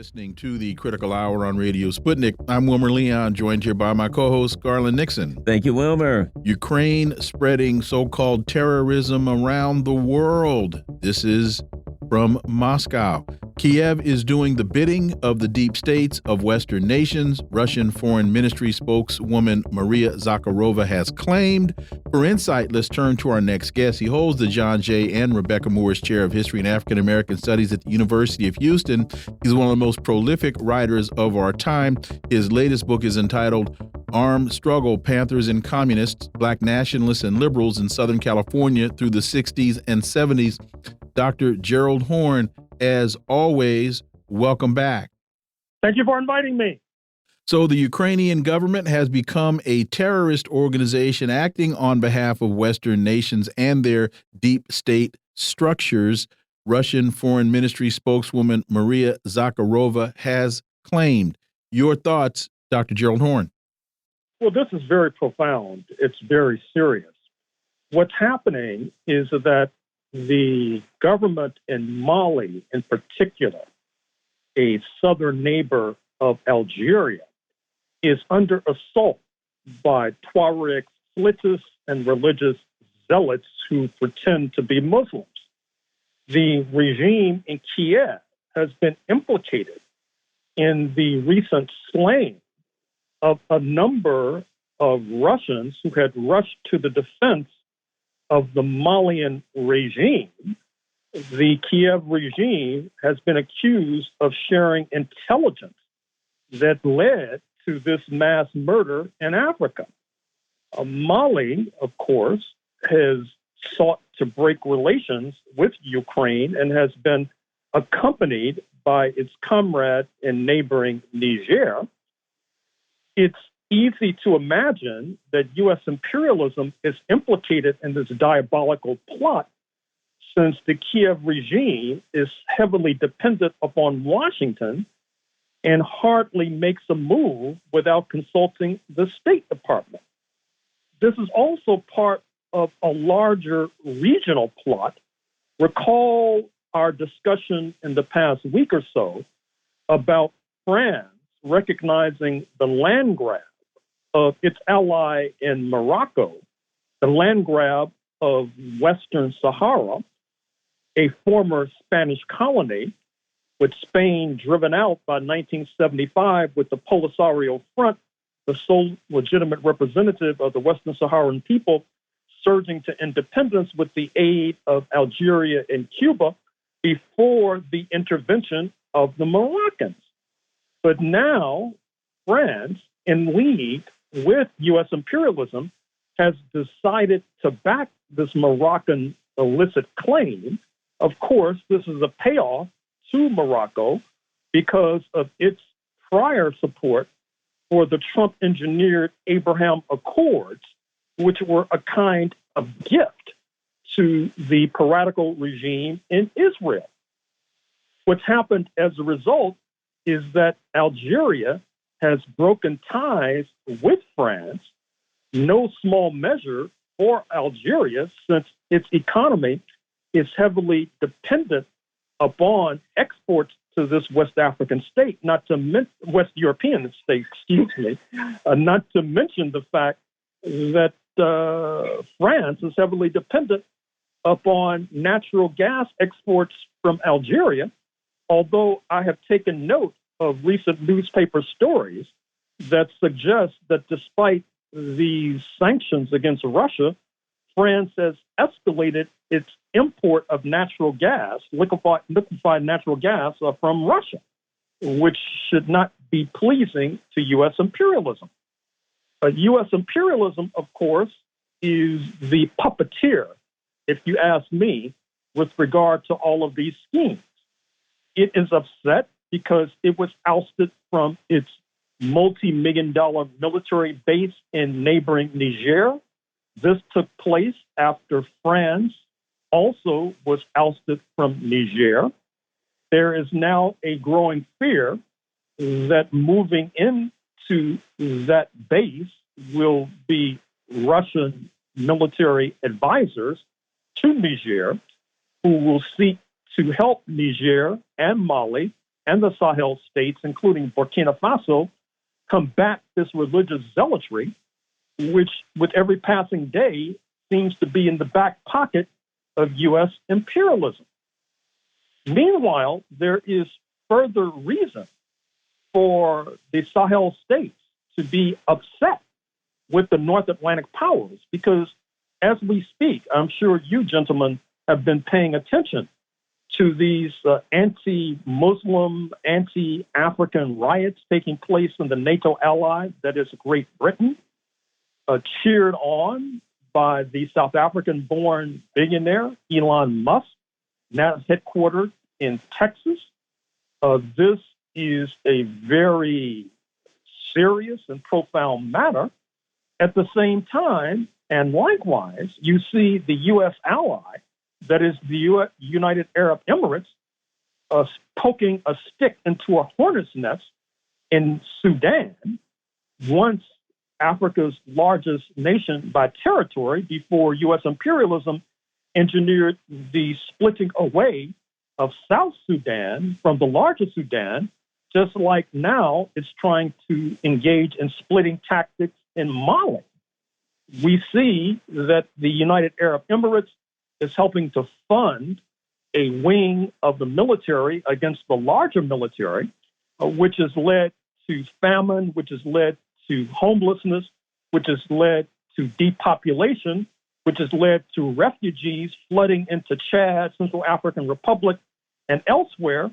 listening to the Critical Hour on Radio Sputnik. I'm Wilmer Leon, joined here by my co-host, Garland Nixon. Thank you, Wilmer. Ukraine spreading so-called terrorism around the world. This is from Moscow. Kiev is doing the bidding of the deep states of Western nations, Russian Foreign Ministry spokeswoman Maria Zakharova has claimed. For insight, let's turn to our next guest. He holds the John J. and Rebecca Moores Chair of History and African American Studies at the University of Houston. He's one of the most prolific writers of our time. His latest book is entitled Armed Struggle, Panthers and Communists, Black Nationalists and Liberals in Southern California through the 60s and 70s. Dr. Gerald Horne, as always, welcome back. Thank you for inviting me. So the Ukrainian government has become a terrorist organization acting on behalf of Western nations and their deep state structures. Russian Foreign Ministry spokeswoman Maria Zakharova has claimed. Your thoughts, Dr. Gerald Horne? Well, this is very profound. It's very serious. What's happening is that the government in Mali, in particular, a southern neighbor of Algeria, is under assault by Tuareg splittists and religious zealots who pretend to be Muslims. The regime in Kiev has been implicated in the recent slaying of a number of Russians who had rushed to the defense of the Malian regime. The Kiev regime has been accused of sharing intelligence that led to this mass murder in Africa. Mali, of course, has sought to break relations with Ukraine and has been accompanied by its comrade in neighboring Niger. It's easy to imagine that U.S. imperialism is implicated in this diabolical plot, since the Kiev regime is heavily dependent upon Washington and hardly makes a move without consulting the State Department. This is also part of a larger regional plot. Recall our discussion in the past week or so about France recognizing the land grab of its ally in Morocco, the land grab of Western Sahara, a former Spanish colony, with Spain driven out by 1975 with the Polisario Front, the sole legitimate representative of the Western Saharan people, surging to independence with the aid of Algeria and Cuba before the intervention of the Moroccans. But now, France, in league with U.S. imperialism, has decided to back this Moroccan illicit claim. Of course, this is a payoff to Morocco because of its prior support for the Trump-engineered Abraham Accords, which were a kind of gift to the piratical regime in Israel. What's happened as a result is that Algeria has broken ties with France, no small measure for Algeria, since its economy is heavily dependent upon exports to this West African state, West European state, not to mention the fact that France is heavily dependent upon natural gas exports from Algeria, although I have taken note of recent newspaper stories that suggest that despite these sanctions against Russia, France has escalated its import of natural gas, liquefied natural gas from Russia, which should not be pleasing to U.S. imperialism. U.S. imperialism, of course, is the puppeteer, if you ask me, with regard to all of these schemes. It is upset because it was ousted from its multi-million-dollar military base in neighboring Niger. This took place after France also was ousted from Niger. There is now a growing fear that moving into that base will be Russian military advisors to Niger who will seek to help Niger and Mali and the Sahel states, including Burkina Faso, combat this religious zealotry, which with every passing day seems to be in the back pocket of U.S. imperialism. Meanwhile, there is further reason for the Sahel states to be upset with the North Atlantic powers because as we speak, I'm sure you gentlemen have been paying attention to these anti-Muslim, anti-African riots taking place in the NATO ally, that is Great Britain, cheered on by the South African-born billionaire Elon Musk, now headquartered in Texas. This is a very serious and profound matter. At the same time, and likewise, you see the U.S. ally, that is the United Arab Emirates, poking a stick into a hornet's nest in Sudan, once Africa's largest nation by territory before U.S. imperialism engineered the splitting away of South Sudan from the larger Sudan, just like now it's trying to engage in splitting tactics in Mali. We see that the United Arab Emirates is helping to fund a wing of the military against the larger military, which has led to famine, which has led to homelessness, which has led to depopulation, which has led to refugees flooding into Chad, Central African Republic, and elsewhere,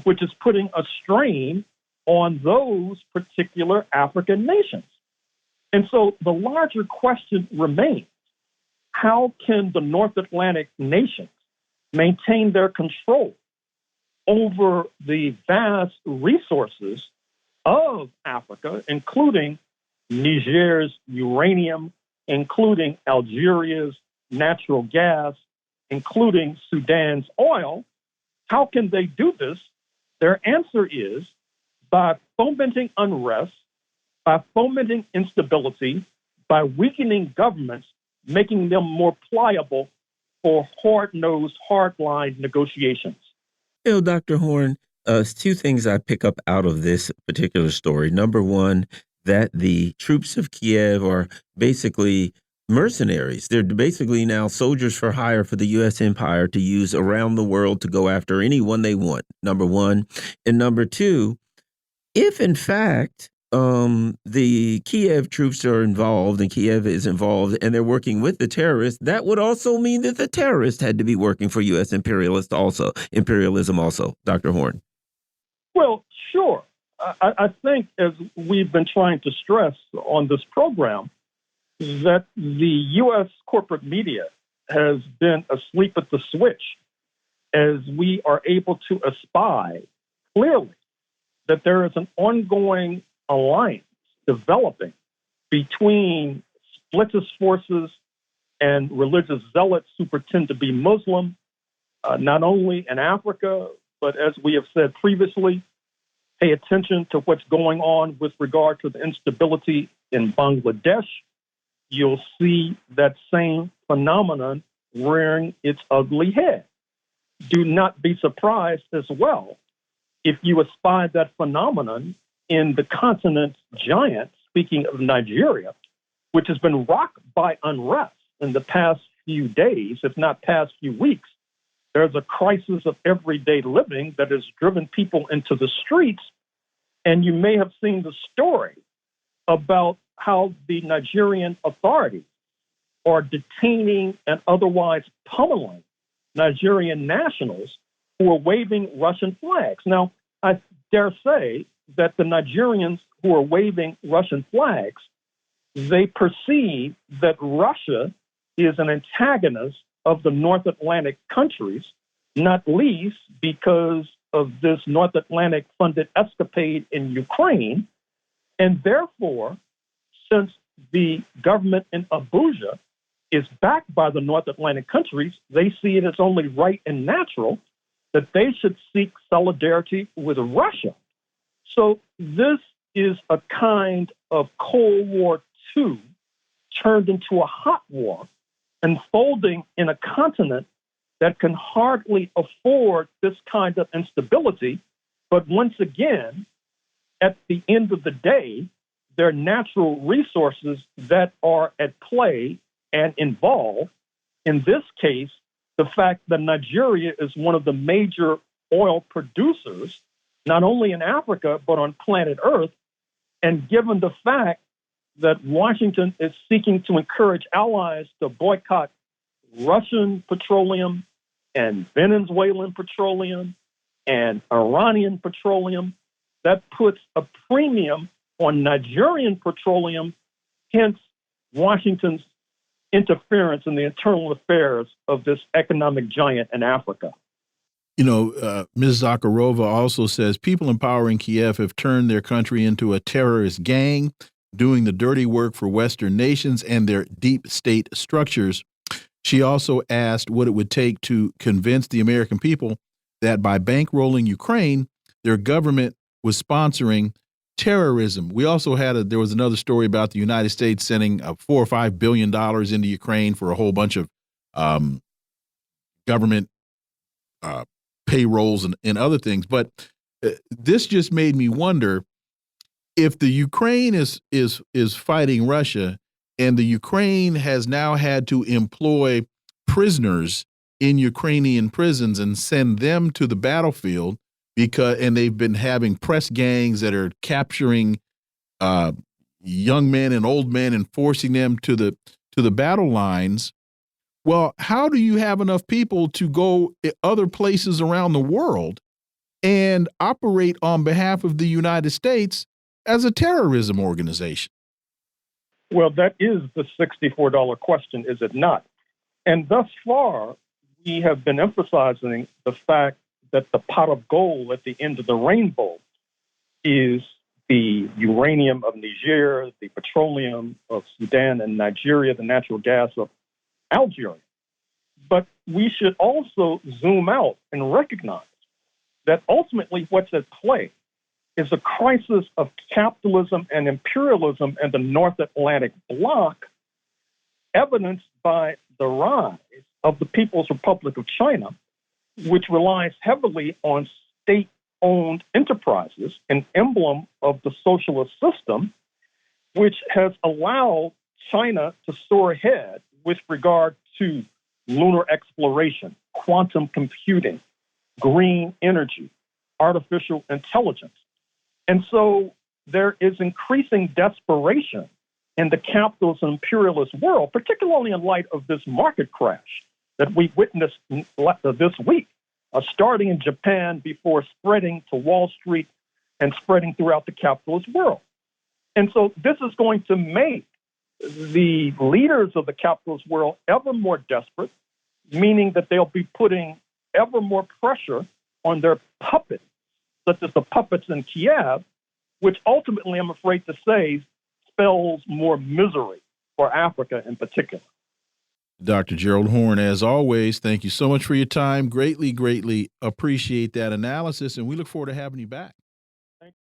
which is putting a strain on those particular African nations. And so the larger question remains, how can the North Atlantic nations maintain their control over the vast resources of Africa, including Niger's uranium, including Algeria's natural gas, including Sudan's oil? How can they do this? Their answer is by fomenting unrest, by fomenting instability, by weakening governments, making them more pliable for hard-nosed, hard-line negotiations. Dr. Horne, two things I pick up out of this particular story. Number one, that the troops of Kiev are basically mercenaries. They're basically now soldiers for hire for the U.S. empire to use around the world to go after anyone they want, number one. And number two, if in fact the Kiev troops are involved and Kiev is involved and they're working with the terrorists, that would also mean that the terrorists had to be working for U.S. imperialism also, Dr. Horne. Well, sure. I think, as we've been trying to stress on this program, that the U.S. corporate media has been asleep at the switch as we are able to espy clearly that there is an ongoing alliance developing between splinterist forces and religious zealots who pretend to be Muslim, not only in Africa, but as we have said previously, pay attention to what's going on with regard to the instability in Bangladesh. You'll see that same phenomenon rearing its ugly head. Do not be surprised as well if you espy that phenomenon in the continent's giant, speaking of Nigeria, which has been rocked by unrest in the past few days, if not past few weeks. There's a crisis of everyday living that has driven people into the streets. And you may have seen the story about how the Nigerian authorities are detaining and otherwise pummeling Nigerian nationals who are waving Russian flags. Now, I dare say that the Nigerians who are waving Russian flags, they perceive that Russia is an antagonist of the North Atlantic countries, not least because of this North Atlantic-funded escapade in Ukraine. And therefore, since the government in Abuja is backed by the North Atlantic countries, they see it as only right and natural that they should seek solidarity with Russia. So this is a kind of Cold War II turned into a hot war, unfolding in a continent that can hardly afford this kind of instability But once again, at the end of the day, there are natural resources that are at play and involved. In this case, the fact that Nigeria is one of the major oil producers, not only in Africa, but on planet Earth. And given the fact that Washington is seeking to encourage allies to boycott Russian petroleum and Venezuelan petroleum and Iranian petroleum, that puts a premium on Nigerian petroleum, hence Washington's interference in the internal affairs of this economic giant in Africa. You know, Ms. Zakharova also says people in power in Kiev have turned their country into a terrorist gang, doing the dirty work for Western nations and their deep state structures. She also asked what it would take to convince the American people that by bankrolling Ukraine, their government was sponsoring terrorism. We also had there was another story about the United States sending $4 or $5 billion into Ukraine for a whole bunch of government payrolls and other things. But this just made me wonder if the Ukraine is fighting Russia, and the Ukraine has now had to employ prisoners in Ukrainian prisons and send them to the battlefield and they've been having press gangs that are capturing young men and old men and forcing them to the battle lines. Well, how do you have enough people to go other places around the world and operate on behalf of the United States as a terrorism organization? Well, that is the $64 question, is it not? And thus far, we have been emphasizing the fact that the pot of gold at the end of the rainbow is the uranium of Niger, the petroleum of Sudan and Nigeria, the natural gas of Algeria. But we should also zoom out and recognize that ultimately what's at play is a crisis of capitalism and imperialism in the North Atlantic bloc, evidenced by the rise of the People's Republic of China, which relies heavily on state-owned enterprises, an emblem of the socialist system, which has allowed China to soar ahead with regard to lunar exploration, quantum computing, green energy, artificial intelligence. And so there is increasing desperation in the capitalist and imperialist world, particularly in light of this market crash that we witnessed this week, starting in Japan before spreading to Wall Street and spreading throughout the capitalist world. And so this is going to make the leaders of the capitalist world ever more desperate, meaning that they'll be putting ever more pressure on their puppets, such as the puppets in Kiev, which ultimately, I'm afraid to say, spells more misery for Africa in particular. Dr. Gerald Horne, as always, thank you so much for your time. Greatly, greatly appreciate that analysis, and we look forward to having you back.